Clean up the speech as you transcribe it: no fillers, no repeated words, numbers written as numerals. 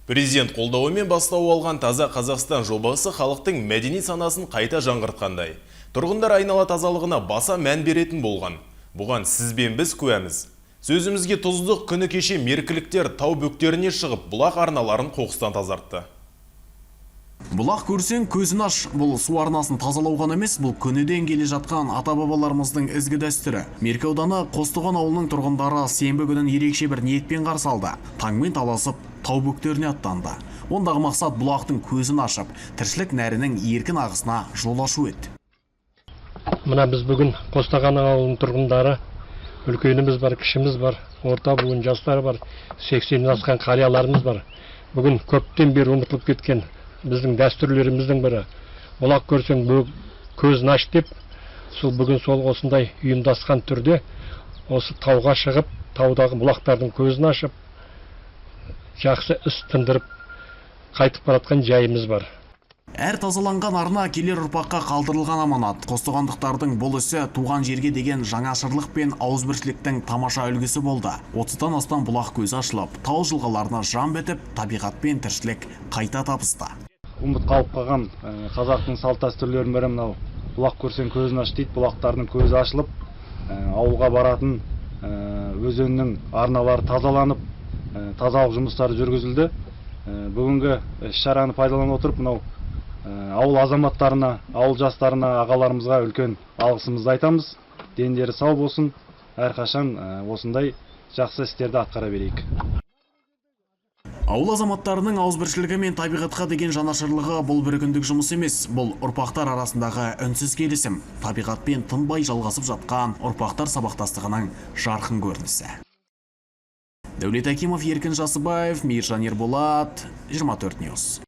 Президент қолдауымен бастау алған Таза Қазақстан жобасы халықтың мәдени санасын қайта жаңғыртқандай. Тұрғындар айнала тазалығына баса мән беретін болған. Бұған сіз бен біз куәміз. Сөзімізге тұздық күні кеше меркіліктер тау бөктеріне шығып, бұлақ арналарын қоқыстан тазартты. Бұлақ көрсең көзін аш. Бұл су арнасын тазалау ғана емес, бұл көнеден келе жатқан ата-бабаларымыздың ізгі дәстүрі. Меркі ауданы Қостұған ауылының тұрғындары сенбі күнін ерекше бір ниетпен қарсы алды. Таңмен таласып, тау бөктеріне аттанды. Ондағы мақсат бұлақтың көзін ашып, тіршілік нәрінің еркін ағысына жол ашу еді. Мына біз бүгін Қостаған ауылының тұрғындары, үлкеніміз бар, кішіміз бар, орта буын жастары бар, 80-ден асқан қарияларымыз бар. Бүгін көптен бері ұмытылып кеткен біздің дәстүрлеріміздің бірі. Бұлақ көрсең көзін аш деп, бүгін сол осындай ұйымдасқан түрде осы тауға шығып, таудағы бұлақтардың көзін ашып, жақсы іс тындырып қайтып баратқан жайымыз бар. Әр тазаланған арна келер ұрпаққа қалдырылған аманат. Қостығандықтардың бұл ісі туған жерге деген жаңашырлық пен ауызбіршіліктің тамаша үлгісі болды. 30-тан астам бұлақ көзі ашылып, тау жылғаларына жан бітіп, табиғат пен тіршілік қайта табысты. Ұмыт қалып қалған қазақтың салт дәстүрлерінің бірі мынау. Бұлақ көрсең көзін аш дейді. Бұлақтардың көзі ашылып, ауылға баратын өзеннің арналары тазаланып, тазалық жұмыстары жүргізілді. Бүгінгі іс-шараны пайдаланып отырып, мынау ауыл азаматтарына, ауыл жастарына, ағаларымызға үлкен алғысымызды айтамыз. Дендері сау болсын, әрқашан осындай жақсы істерді атқара берейік. Ауыл азаматтарының ауызбіршілігі мен табиғатқа деген жанашырлығы бұл бір күндік жұмыс емес, бұл ұрпақтар арасындағы үнсіз келісім, табиғатпен тынбай жалғасып жатқан ұрпақтар сабақтастығының жарқын көрінісі. Дәулет Акимов, Еркін Жасыбаев, Мейіржан Ерболат, 24 News.